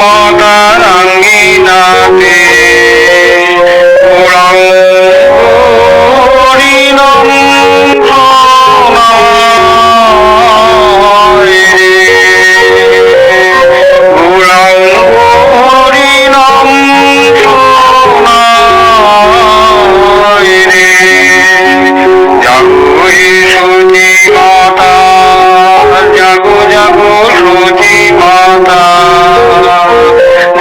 মাতার আঙ্গিনাতে ওরাং হরিনাম শোনায় রে, ওরাং হরিনাম শোনায় রে। জাগো হে সতী মাতা, জাগো জাগো সতী মাতা,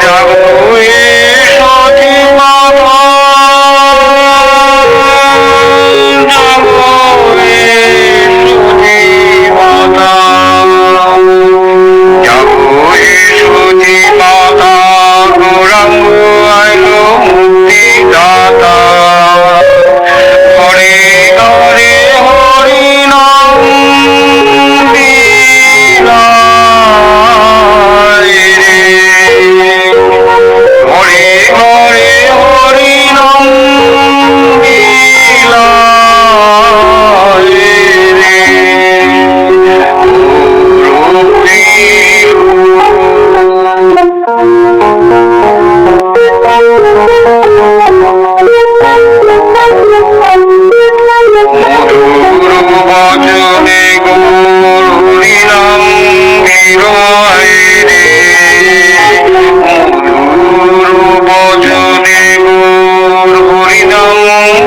জাগো হে সতী মাতা, জাগো হে সতী মাতা, জাগো হে সতী মাতা, গৌরাঙ্গ আইলো মুক্তিদাতা। হরে হরে হরি নাম বিলায় রে, হরে হরে হরি নাম বিলায় রে। মধুর বচনে গৌর হরিনাম বিরয় রে, মধুর বচনে গৌর হরিনাম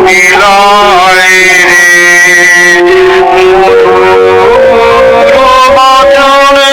বিরয় রে, মধুর বচনে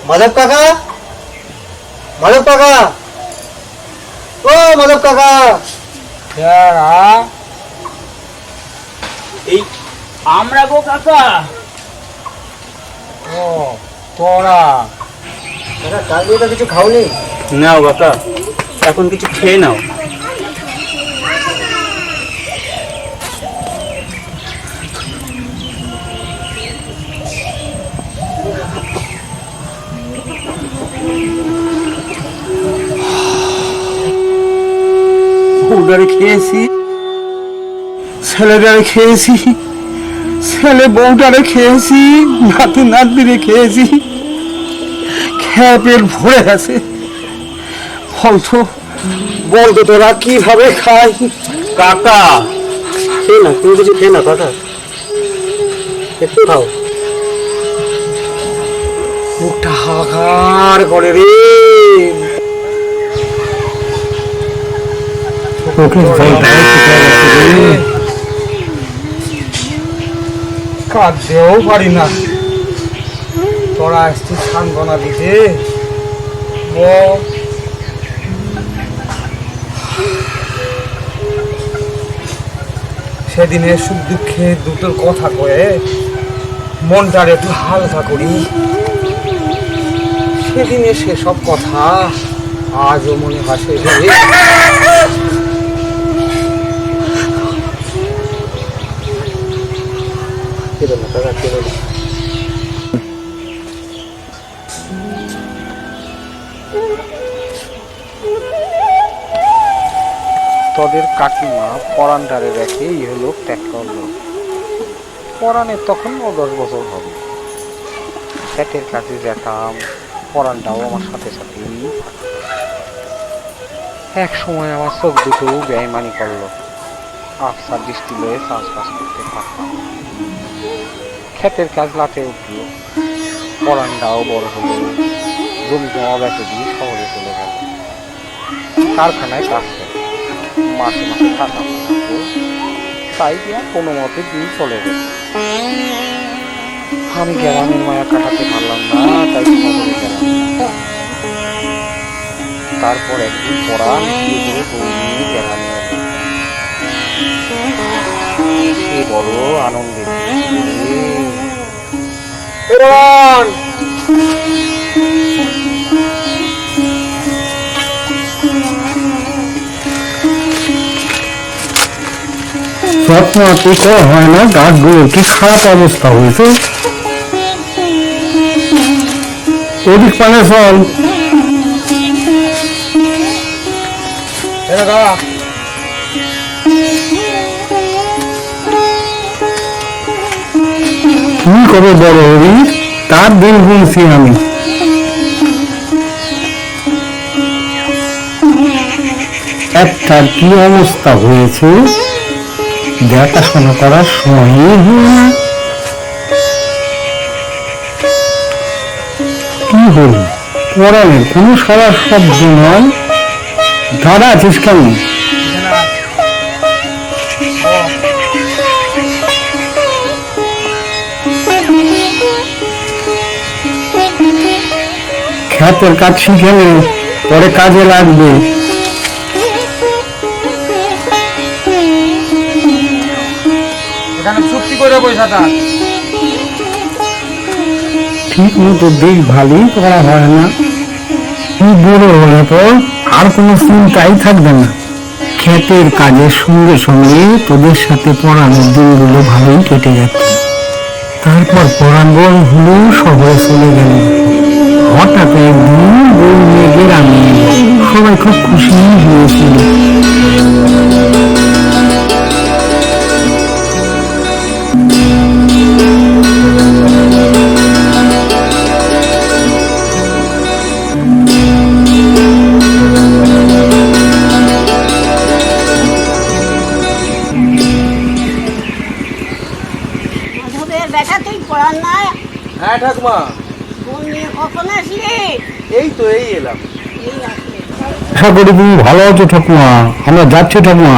মাধব কাকা, মাধব কাকা, ও মাধব কাকা। এই আমরা গো কাকা। ও তোরা কাকা, কাল দিয়ে তো কিছু খাওনি? নাও কাকা, এখন কিছু খেয়ে নাও। বউটারে খেয়েছি, ছেলেটারে খেয়েছি, ছেলে বউটারে খেয়েছি, নাতি নাতনিরে খেয়েছি, খেয়ে পেট ভরে গেছে। বলতো বলতো তোরা কিভাবে খাই? কাকা খেয়ে না, তুমি কিছু খেয়ে না কাকা, একটু খাও। মুখটা হাহাকার করে রে। ওকে কাঁদতেও পারি না। তোরা আসছিস সান্ত্বনা দিতে, বল। সেদিনে সুখ দুঃখে দুটোর কথা কয়ে মনটার একটু হালকা করি। সেদিনে সেসব কথা আজও মনে ভাসে রে। কেঁদো না কাকা, কেঁদো না। তোদের কাকিমা পরাণটারে রেখে ইহলোক ত্যাগ করলো। পরাণের তখন 10 বছর হবে। ক্ষেতের কাছে যেতাম, পরাণটাও আমার সাথে সাথে। এক সময় আমার চোখ দুটো বেঈমানি করলো। আফসার দৃষ্টি লয়ে চাষবাস করতে পারতাম। ক্ষেতের কাজ লাটে উঠলো, পরাণটাও বড় হলো। জমি জমা বেঁচে দিয়ে শহরে চলে গেল, কারখানায় কাজ করে। মাসে মাসে টাকা পাঠাতো, তাই দিয়া কোনো মতে দিন চলে গেল। আমি গ্রামের মায়া কাটাতে পারলাম না, তাই শহরে গেলাম। তারপর একদিন পরাণ নিয়ে গ্রামে এলো। সে বড় আনন্দের যত্নটি হয় না, গাছগুলোর কি খারাপ অবস্থা হয়েছে। ওদিক পানে চল। কি করে বড় হবি তার দিন গুনছি আমি। একটার কি অবস্থা হয়েছে দেখাশোনা করার সময়ই হয় না। কি হল, পড়ালের কোনো সারা শব্দ নয়। দাদা আছিস কেমন? ক্ষেতের কাজ শিখে নে, পরে কাজে লাগবে। এখানে চুক্তি করে পয়সা থাক। ঠিক মতো দেখভালই করা হয় না। তুই বড় হলে তো আর কোনো চিন্তাই থাকবে না। ক্ষেতের কাজের সঙ্গে সঙ্গে তোদের সাথে পড়ানোর দিনগুলো ভালোই কেটে যাচ্ছে। তারপর পড়ান বড় হলেও শহরে চলে গেল। হঠাৎ একদিন বই নিয়ে গ্রামে এলো। সবাই খুব খুশি হয়েছিল। বেটা তুই পড়ার না? হ্যাঁ ঠাকুমা, ফোন নিয়ে কখন আসলি? এই তো এই এলাম। এই আসলি। আশা করি তুমি ভালো আছো ঠাকুমা। আমরা যাচ্ছি ঠাকুমা।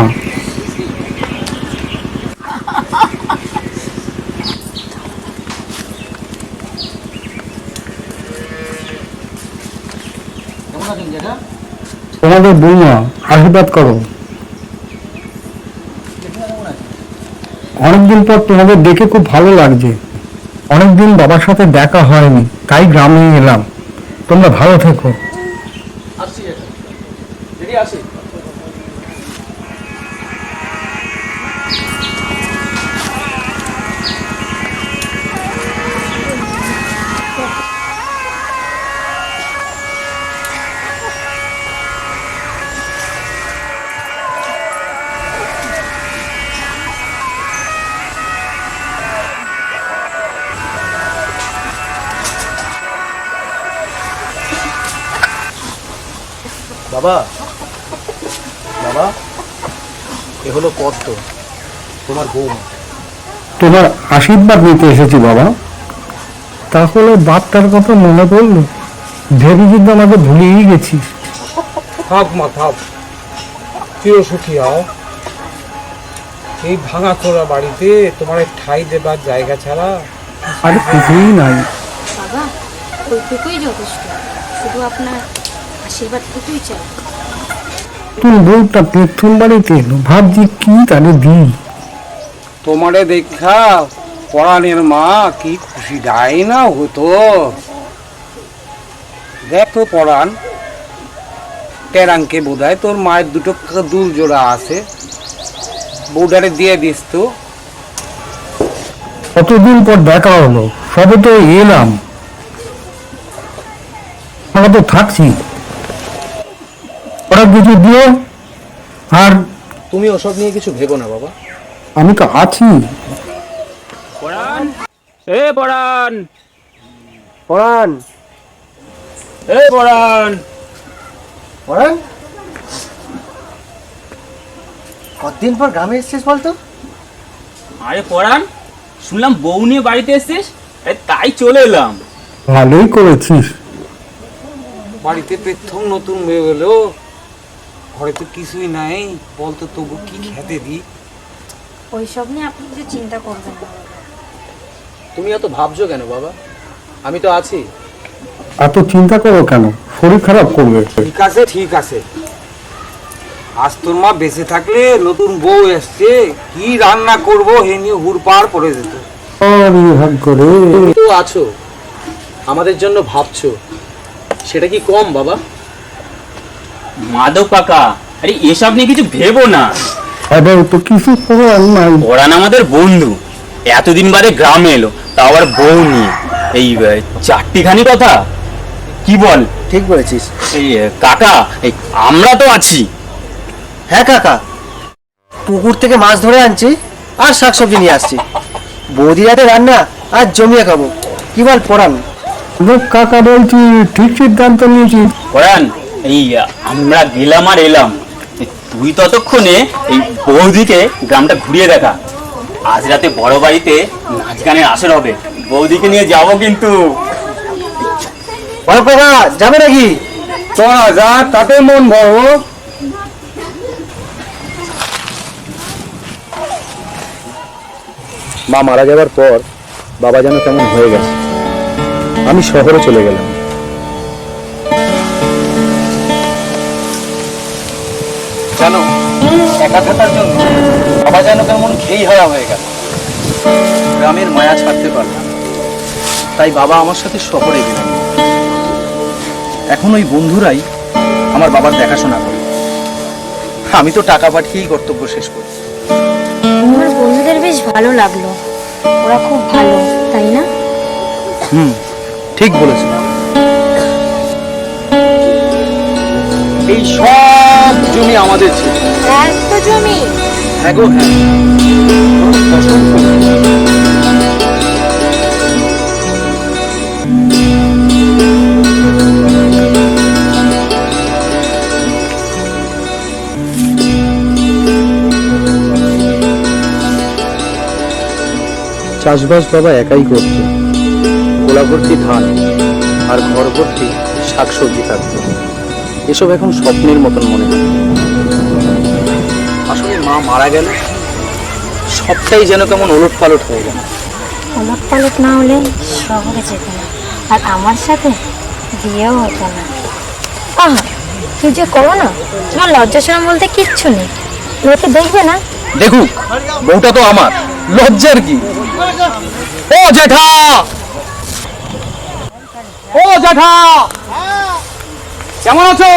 তোমাদের বৌমা আশীর্বাদ করো। অনেকদিন পর তোমাদের দেখে খুব ভালো লাগছে। অনেকদিন বাবার সাথে দেখা হয়নি, তাই গ্রামে এলাম। তোমরা ভালো থেকো। বাবা, বাবা, এ হলো পদ্ম, তোমার বৌমা। তোমার আশীর্বাদ নিতে এসেছি বাবা। তাহলে বাপটার কথা মনে পড়লো? ভেবে কিন্তু আমাকে ভুলেই গেছিস। থাক মা থাক, তুইও সুখী হও। এই ভাঙাচোরা বাড়িতে তোমার ঠাই দেবার জায়গা ছাড়া আর কিছুই নাই। বাবা ওইটুকুই যথেষ্ট, শুধু আপনার আশীর্বাদটুকুই চাই। তুমি বউটা প্রথম বাড়িতে এলো, ভাবছি কি তাহলে দিই। তোমারে দেখা পরাণের মা কি খুশি যায় না হতো। দেখো পরাণ, টেরাঙ্কে বোধহয় তোর মায়ের দুটো দুল জোড়া আছে, বউডারে দিয়ে দিস তো। কতদিন পর দেখা হলো, সবে তো এলাম, আমরা তো থাকছি। ওরা কিছু দিও, আর তুমি ওসব নিয়ে কিছু ভেবো না বাবা। আমি তো আছি। পরাণ, এ পরাণ, পরাণ, এ পরাণ। পরাণ, কতদিন পর গ্রামে এসেছিস বলতো? আরে পরাণ, শুনলাম বউ নিয়ে বাড়িতে এসেছিস, তাই চলে এলাম। ভালোই করেছিস। বাড়িতে প্রথম নতুন মেয়ে হলো, ঘরে তো কিছুই নাই, বলতো তবু কি খেতে দি। ওইসব নিয়ে আপনি কিছু চিন্তা করবেন না। তুমি এত ভাবছো কেন বাবা? আমি তো আছি। এত চিন্তা করো কেন? শরীর খারাপ করবে। ঠিক আছে ঠিক আছে, আজ তোর মা বেঁচে থাকলে নতুন বউ এসছে, কি রান্না করব হে নিয়ে হুড়পাড় পড়ে যেত। ভাগ্য রে। তুমি তো আছো, আমাদের জন্য ভাবছো, সেটা কি কম বাবা? মাধব কাকা, আরে এসব নিয়ে কিছু ভেবো না। এবার তো কিছু করার নাই। পরাণ আমাদের বন্ধু, এতদিন বাদে গ্রামে এলো, তা আবার বউ নিয়ে, এই চারটিখানি কথা কি বল? ঠিক বলেছিস। এই কাকা, এই আমরা তো আছি। হ্যাঁ কাকা, পুকুর থেকে মাছ ধরে আনছি আর শাকসবজি নিয়ে আসছি। বৌদি রাতে রান্না আর জমিয়ে খাবো। কি বল পরাণ? কাকা বলছি ঠিক সিদ্ধান্ত নিয়েছি। পরাণ, এই আমরা গেলাম আর এলাম, তুই ততক্ষণে এই বৌদিকে গ্রামটা ঘুরিয়ে দেখা। আজ রাতে বড় বাড়িতে নাচ গানের আসর হবে, বৌদিকে নিয়ে যাবো কিন্তু। বড় কাকা যাবে নাকি? তোরা যা, তাতে মন ভরো। মা মারা যাওয়ার পর বাবা যেন কেমন হয়ে গেছে। আমি শহরে চলে গেলাম। জানো, একা থাকার জন্য বাবা যেন কেমন ঘেই হারা হয়ে গেল। গ্রামের মায়া ছাড়তে পারলাম, তাই বাবা আমার সাথে শহরে গেলেন। এখন ওই বন্ধুরাই আমার বাবার দেখাশোনা করে, আমি তো টাকা পাঠিয়েই কর্তব্য শেষ করি। তোমার বন্ধুদের বেশ ভালো লাগলো, ওরা খুব ভালো, তাই না? ঠিক বলেছ। এই সব জমি আমাদের ছিল। এত জমি? হ্যাঁ গো হ্যাঁ, চাষবাস বাবা একাই করত। গোলা ভর্তি ধান আর ঘর ভর্তি শাকসবজি থাকতো। এসব এখন স্বপ্নের মতন মনে হয়। আসলে মা মারা গেল, সবটাই যেন কেমন ওলট পালট হয়ে গেল। ওলট পালট না হলে শহরে যেত না, আর আমার সাথে বিয়েও হতো না। আহা, তুই যে করো না, তোমার লজ্জা শরম বলতে কিচ্ছু নেই। লোকে দেখবে না? দেখুক, বউটা তো আমার, লজ্জার কি? ও জ্যাঠা, ও জ্যাঠা, কেমন আছো?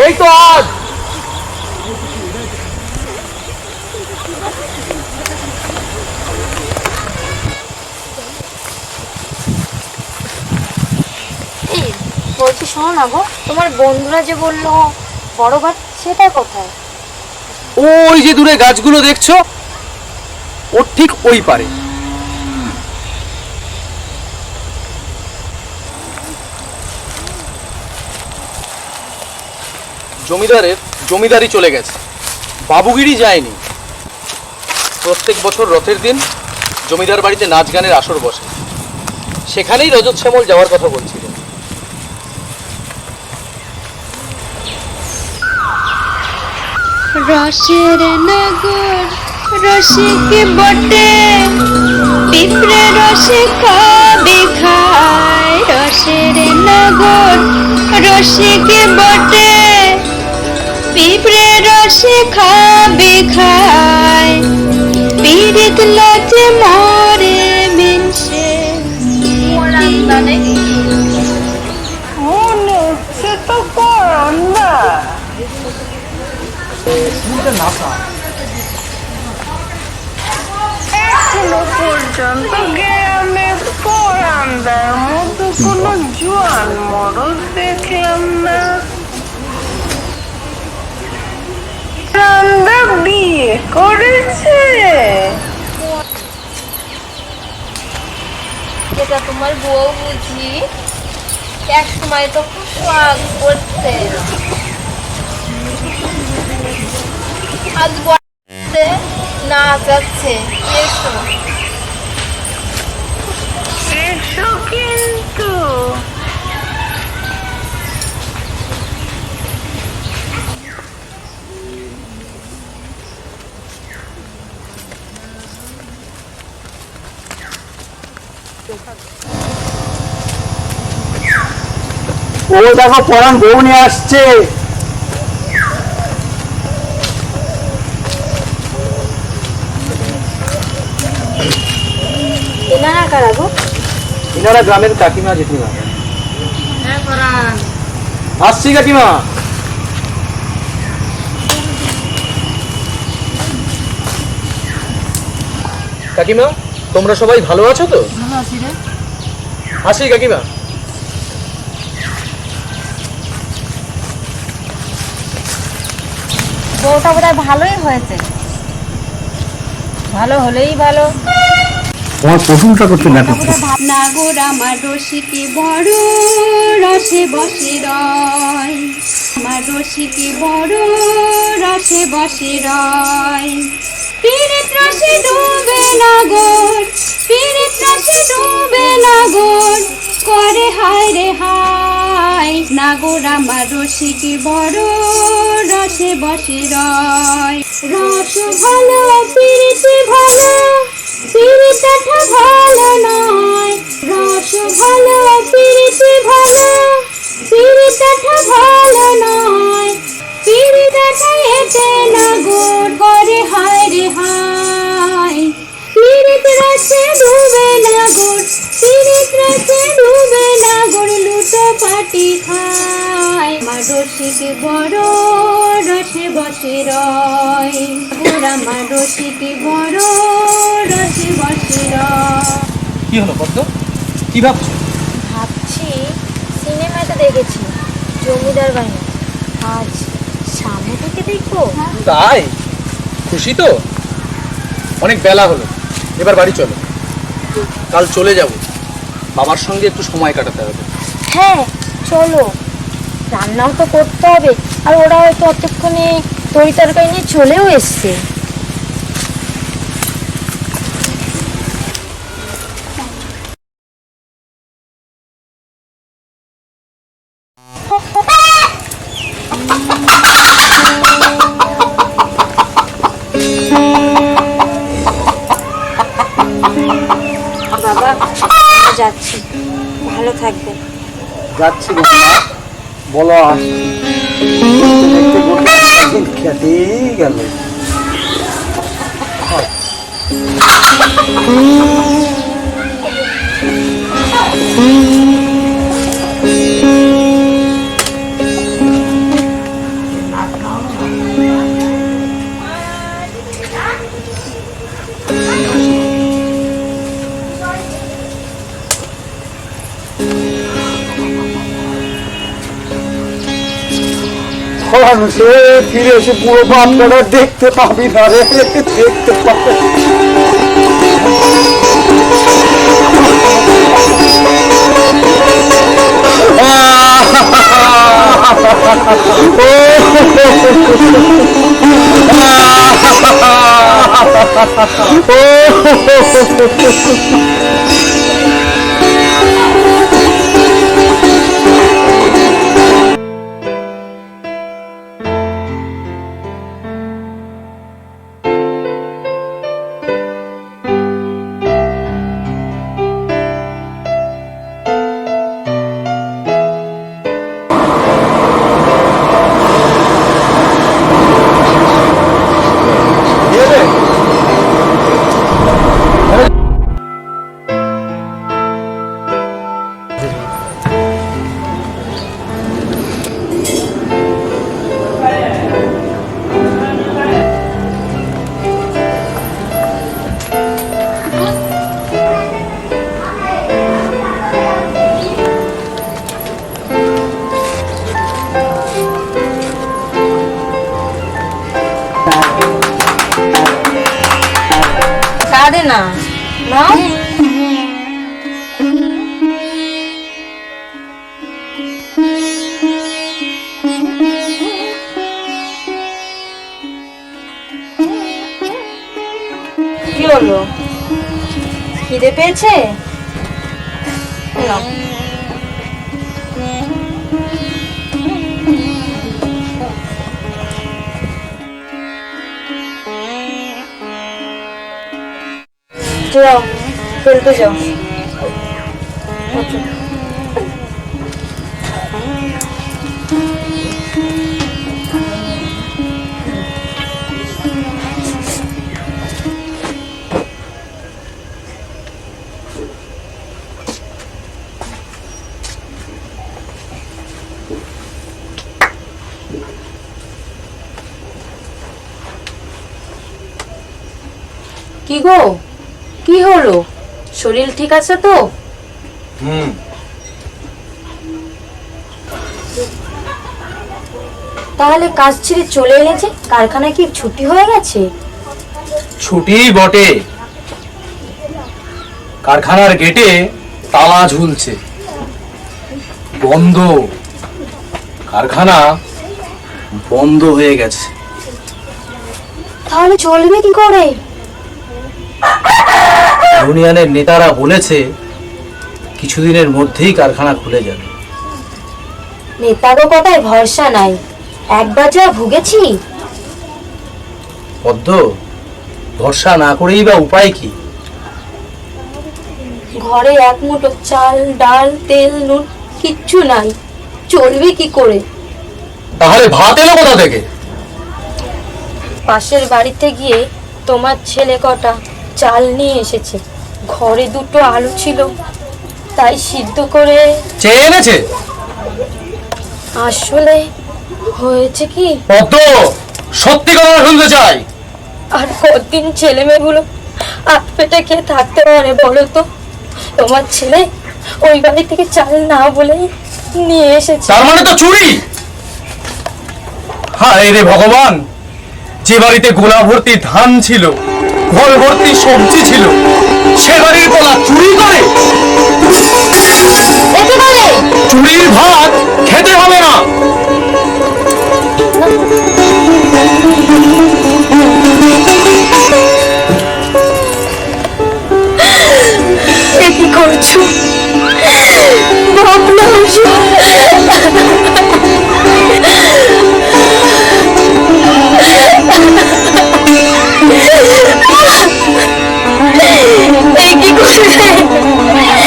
এই তো আজ। এই বলছি, শোনো না গো, তোমার বন্ধুরা যে বললো বড় ভাত, সেটা কোথায়? ওই যে দূরে গাছগুলো দেখছো, ওর ঠিক ওই পারে। জমিদারের জমিদারি চলে গেছে, বাবুগিরি যায়নি। প্রত্যেক বছর রথের দিন জমিদার বাড়িতে নাচ গানের আসর বসে, সেখানেই রজত শ্যামল যাওয়ার কথা বলছিল। রসের নগর রসিকে বটে পিঁপড়ে রসে খাবে খায় রসের নগর রসিকে বটে পিঁপড়ে রসে খাবে খায় পীড়িত লজে মরে মিনসে মনে হচ্ছে তো করন না এখনো পর্যন্ত গ্রামে পরান্দার মতো কোনো জোয়ান মরদ দেখলাম না। রান্দা বিয়ে করেছে? যেটা তোমার বউ বুঝি এক সময় তো খুব শখ করছে, আজ বলছে না যাচ্ছে। এসো এসো কিন্তু ও দেখো পরান বউ নিয়ে আসছে। এনারা কারা গো? এনারা গ্রামের কাকিমা জেঠিমা। আসছি কাকিমা। কাকিমা তোমরা সবাই ভালো আছো তো? আসি কাকিমা। বউটা বোধহয় ভালোই হয়েছে, ভালো হলেই ভালো। তোমার প্রশংসা করতে নাটক নাগর আমার রসিকে বড় রসে বসে রয় আমার রসিকে বড় রসে বসে রয় পীড়িত রসে ডুবে নাগর পীড়িত রসে ডুবে নাগর করে হায় রে হায় নাগর আমার রসিকে বড় রসে বসে রয় রস ভালো পীড়িত ভালো পীড়িতটা ভালো নয় রস ভালো পীড়িত ভালো পীড়িতটা ভালো নয় পীড়িতটা এতে নাগর করে হায় রে হায় পীড়িত রসে ডুবে নাগর পীড়িত রসে ডুবে নাগর লুটো পাটি খায় আমার রসিকে বড় রসে বসে রয় আমার রসিকে বড় রসে বসে রয়। কি হলো পদ্ম, কি ভাবছো? ভাবছি সিনেমাতে দেখেছি জমিদার বাড়ি, আজ সামনে থেকে দেখবো। তাই খুশি তো? অনেক বেলা হলো, এবার বাড়ি চলো, কাল চলে যাব, বাবার সঙ্গে একটু সময় কাটাতে হবে। হ্যাঁ চলো, রান্নাও তো করতে হবে, আর ওরা হয়তো অতক্ষণে তরি তরকারি নিয়ে চলেও এসছে। বাবা যাচ্ছি, ভালো থাকবেন। যাচ্ছি বলো খেতেই গেল। সে ফিরে এসে পুরো বাপটা দেখতে পাবি না রে, দেখতে পাবি। চা দে না, নাও। কি হলো, খিদে পেয়েছে? নাও। যাও, খেলতে যাও। আচ্ছা। কি গো, কি হলো? শরীর ঠিক আছে তো? তাহলে কাজ ছেড়ে চলে এলে যে, কারখানায় কি ছুটি হয়ে গেছে? ছুটি বটে, কারখানার গেটে তালা ঝুলছে, বন্ধ, কারখানা বন্ধ হয়ে গেছে। তাহলে চলবে কি করে? ইউনিয়নের নেতারা বলেছে কিছুদিনের মধ্যেই কারখানা খুলে যাবে। নেতারও কথায় ভরসা নাই, একবার যা ভুগেছি। পদ্ম, ভরসা না করেই বা উপায় কি? ঘরে এক মুঠো চাল, ডাল, তেল, নুন কিচ্ছু নাই, চলবে কি করে? তাহলে ভাত এলো কোথা থেকে? পাশের বাড়িতে গিয়ে তোমার ছেলে কটা চাল নিয়ে এসেছে, ঘরে দুটো আলু ছিল, তাই সিদ্ধ করে চেয়ে এনেছে। আসলে হয়েছে কি, পদ্ম, সত্যি কথা শুনতে চাই। আর কতদিন ছেলে মেয়েগুলো আট পেটে খেয়ে থাকতে পারে বলো তো? তোমার ছেলে ওই বাড়ি থেকে চাল না বলেই নিয়ে এসেছে। তার মানে তো চুরি। হায় রে ভগবান, যে বাড়িতে গোলা ভর্তি ধান ছিল, ঘর ভর্তি সবজি ছিল, সে বাড়ির কলা চুরি করে? চুরির ভাত খেতে হবে না। কি করছো?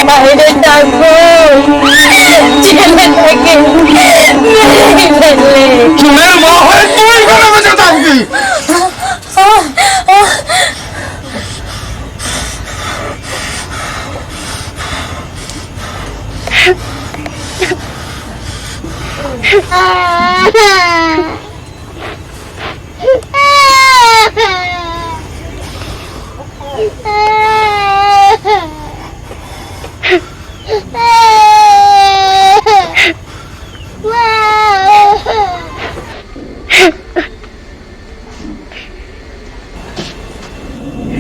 বাইরে ডাকবো, ছেলেটাকে মেরে ফেললে। চুলের মা হয়ে তুই কেন বেঁচে থাকবি?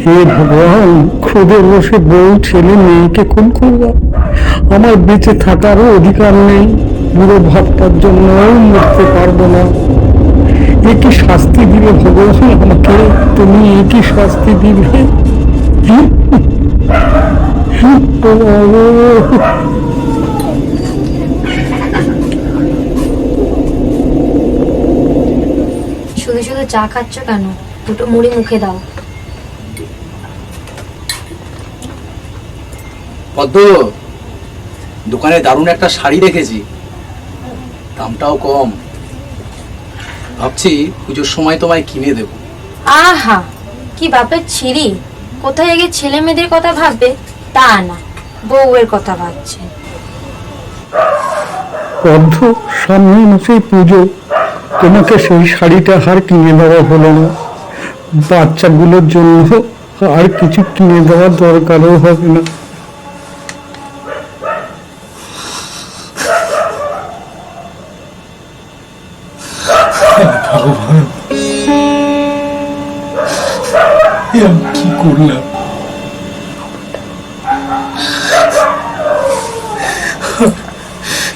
হে ভগবান, খুদে বসে বউ ছেলে মেয়েকে খুন করলাম, আমার বেঁচে থাকারও অধিকার নেই, বুড়ো ভাবটার জন্য মরতে পারবো না। এ কি শাস্তি দিলে ভগবান আমাকে? তুমি এ কি শাস্তি দিলে? শুধু শুধু চা খাচ্ছ কেন? দুটো মুড়ি মুখে দাও। পদ্ম, দোকানে দারুণ একটা শাড়ি দেখেছি, দামটাও কম, ভাবছি পুজোর সময় তোমায় কিনে দেব। আহা, কি বাপের ছিরি! কোথায় আগে ছেলে মেয়েদের কথা ভাববে তা না, বউয়ের কথা ভাবছে। পদ্ম, সামনে মাসে পুজো, তোমাকে সেই শাড়িটা আর কিনে দেওয়া হলো না। বাচ্চাগুলোর জন্য আর কিছু কিনে দেওয়ার দরকারও হবে না। ভগবান, আমি কি করলাম?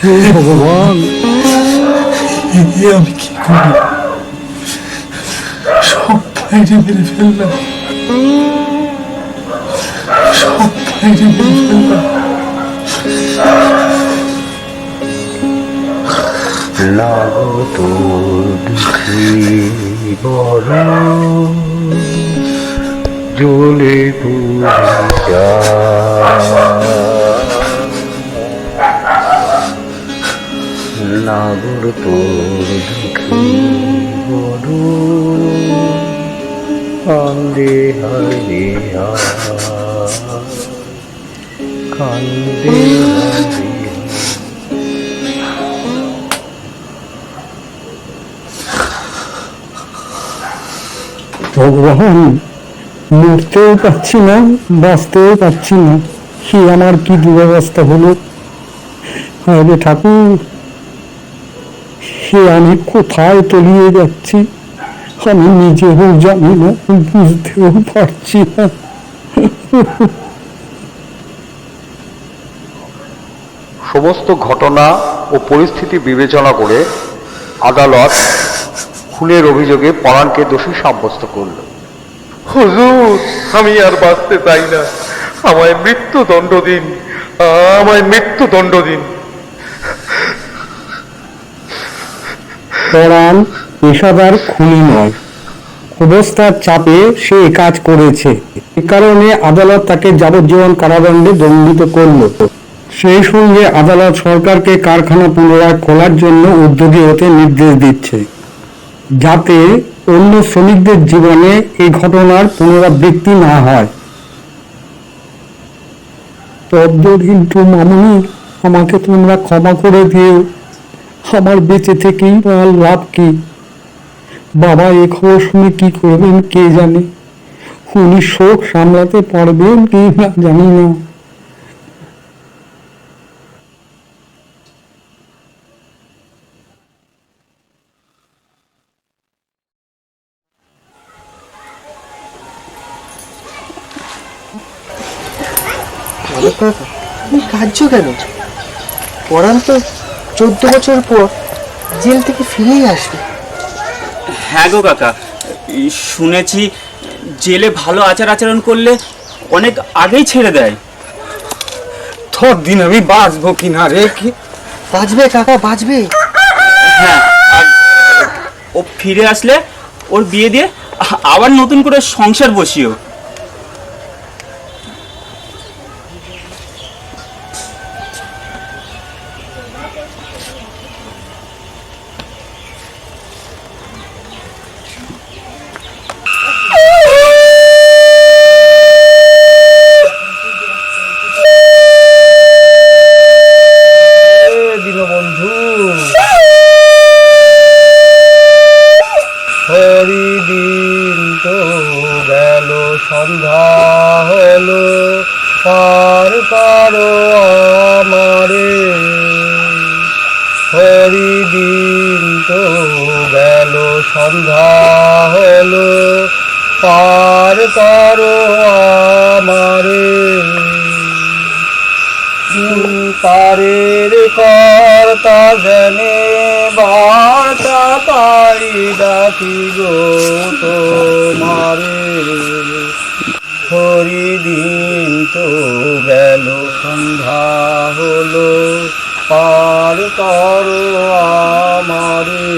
হে ভগবান, আমি কি করলাম? সব বাইরে মেরে ফেললাম, সব বাইরে মেরে ফেললাম। লাগো তোর দুঃখী বড় জ্বলে পুড়ে লাগর তোর দুঃখী বড় কান্দে হারে কান্দে হারে। ভগবান, মরতেও পারছি না, বাঁচতেও পারছি না। সে আমার কি দুরবস্থা হলো! আরে ঠাকুর, সে আমি কোথায় তলিয়ে যাচ্ছি আমি নিজেও জানি না, বুঝতেও পারছি না। সমস্ত ঘটনা ও পরিস্থিতি বিবেচনা করে আদালত খুনের অভিযোগে পরাণকে দোষী সাব্যস্ত করল। হুজুর, আমি আর বাঁচতে চাই না, আমায় মৃত্যুদণ্ড দিন, আমায় মৃত্যুদণ্ড দিন। পরাণ পেশাদার খুনি নয়, অবস্থার চাপে সে কাজ করেছে। এ কারণে আদালত তাকে যাবজ্জীবন কারাদণ্ডে দণ্ডিত করল। সেই সঙ্গে আদালত সরকারকে কারখানা পুনরায় খোলার জন্য উদ্যোগী হতে নির্দেশ দিচ্ছে, যাতে অন্য শ্রমিকদের জীবনে এই ঘটনার পুনরাবৃত্তি না হয়। কিন্তু মামুনি, আমাকে তোমরা ক্ষমা করে দিও। আমার বেঁচে থেকেই লাভ কি? বাবা এ খবর শুনে কি করবেন কে জানে। উনি শোক সামলাতে পারবেন কি না জানি না। তুমি কাঁদছো কেন? পরাণ তো 14 বছর পর জেল থেকে ফিরেই আসবে। হ্যাঁ গো কাকা, শুনেছি জেলে ভালো আচার আচরণ করলে অনেক আগেই ছেড়ে দেয়। তোর দিন আমি বাঁচবো কিনা রে? কি বাঁচবে কাকা, বাঁচবে। হ্যাঁ, আর ও ফিরে আসলে ওর বিয়ে দিয়ে আবার নতুন করে সংসার বসিও। দীনবন্ধু, হরিদিন তো গেল, সন্ধ্যা হলো, পার পারো আমারে। হরিদিন তো গেল, সন্ধ্যা হলো, পার করো আমারে। পারের কর্তা জানে বার্তা পাই ডাকি গো তোমারে। হরিদিন তো গেল, সন্ধ্যা হলো, পার করো আমারে।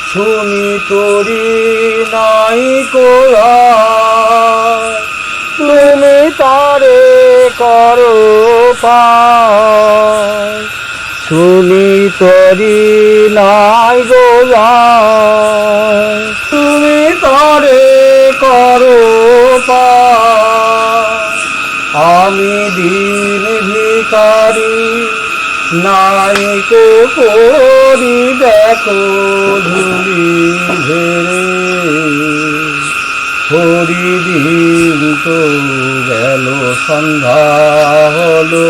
শুনি তোরি নাই কোরা, তুমি তারে করো পার। শুনি তোরি নাই গোলায়, তুমি তারে করো পার। আমি দিন ভিখারি, নাই কো করি দেখো ধুলি ঘেরে। হরিদিন তো গেল, সন্ধ্যা হলো,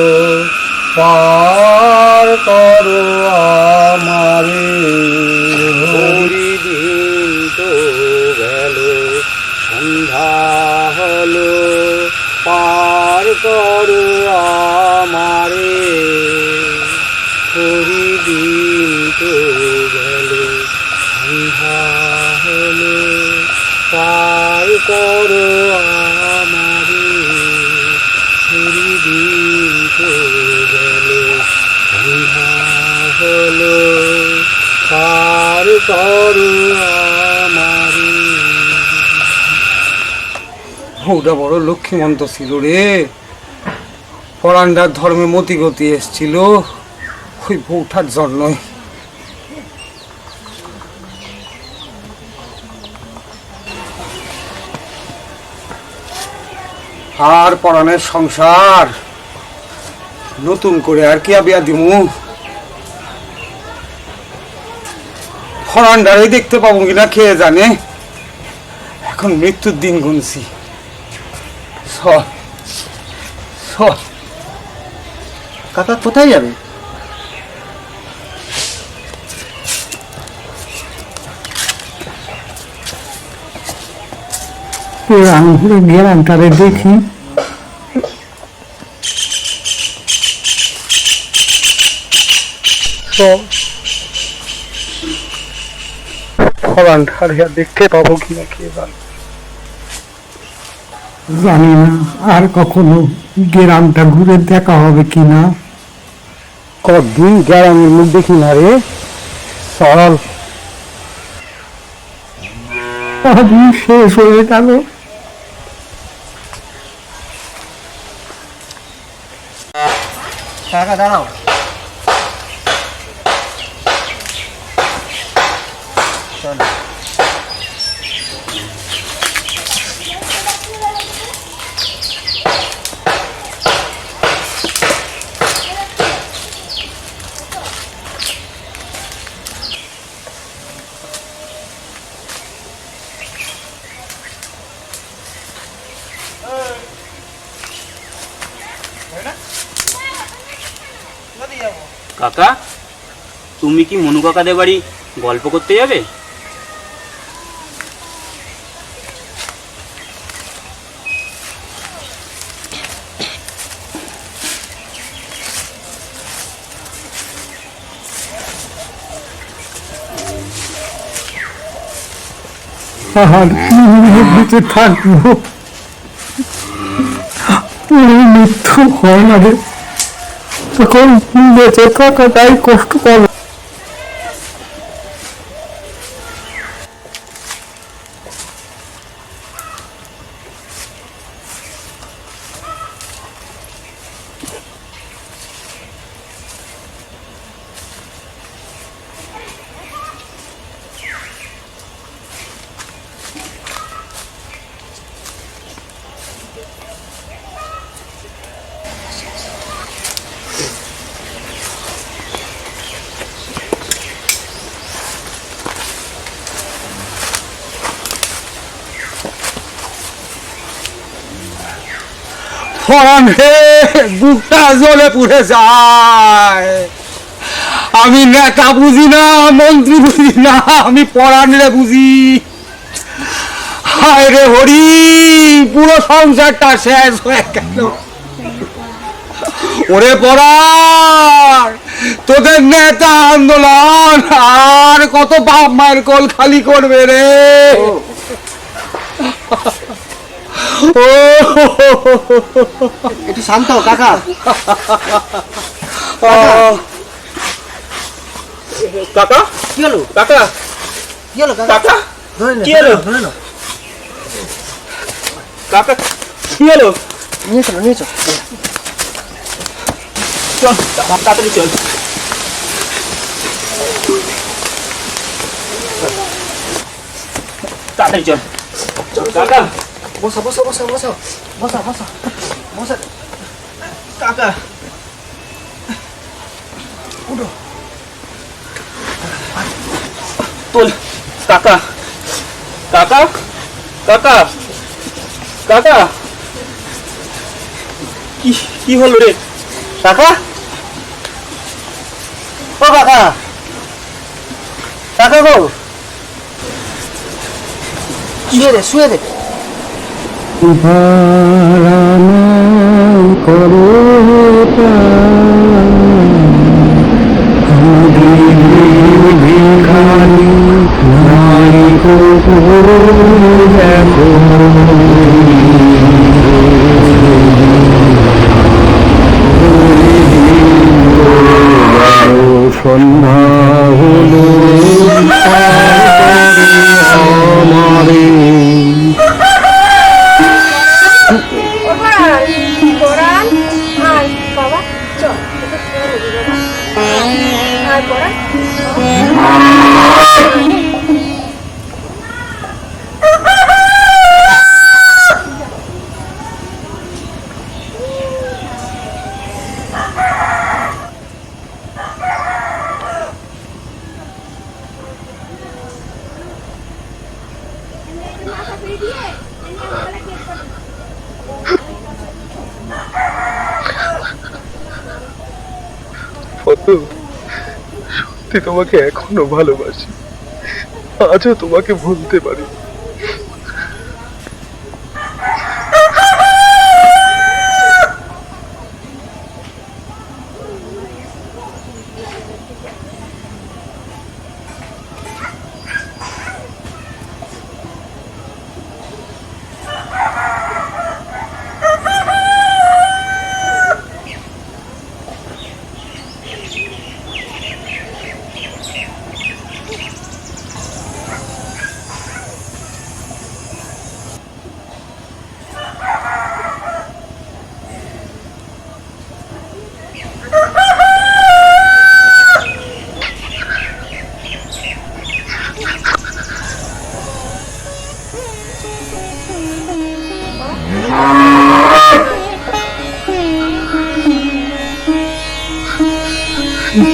পার করো আমারে। করো আমারে। ওটা বড় লক্ষ্মীমন্ত ছিল রে, পরান্ডার ধর্মে মতিগতি এসছিল ওই বউটার জন্যই। আর পরাণের সংসার নতুন করে আর কি বিয়া দিমু, ফরান্ডারে দেখতে পাবো কিনা কে জানে। এখন মৃত্যুর দিন গুনছি। চল চল। কাকা কোথায় যাবে? রামপুরে গেলাম তারে দেখি। ফরান্ডার দেখতে পাবো কিনা কে জানে। জানি না আর কখনো গ্রামটা ঘুরে দেখা হবে কিনা। কদিন গ্রামের মুখ দেখি না রে। চল। কদিন শেষ হয়ে গেল। কাকা দাঁড়াও। চল। কাকা, তুমি কি মনু কাকাদের বাড়ি গল্প করতে যাবে? আর বেঁচে থাকবো, মৃত্যু হয় না রে, তখন বেঁচে থাকাটাই কষ্ট পাবে। বুকটা জ্বলে পুড়ে যায়। আমি নেতা বুঝি না, মন্ত্রী বুঝি না, আমি পরাণে বুঝি। হায় রে হরি, পুরো সংসারটা শেষ হয়ে গেল। ওরে পরাণ, তোদের নেতা আন্দোলন আর কত বাপ মায়ের কোল খালি করবে রে। একটু শান্ত হও কাকা। কাকা কি হলো? কাকা কি হলো কাকা? কাকা ধরে নে, কি হলো? ধরে নাও। কাকা কি হলো? নিয়ে চলো, নিয়ে চলো। চল তাড়াতাড়ি চল। তাড়াতাড়ি চল। কাকা বসো বসো বসো বসো বসো বসো বসো। কাকা উঠো। তোল। কাকা কাকা কাকা কাকা কি কি হলো রে? কাকা, ও কাকা, কাকা গো, শুয়ে দে, শুয়ে দে। করো ভিখারি নারী সন্ধ্যা হলো আমারে পদ্ম, সত্যি তোমাকে এখনো ভালোবাসি, আজও তোমাকে ভুলতে পারি।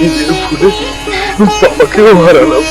নিজের ভুলে বাবাকেও হারালাম।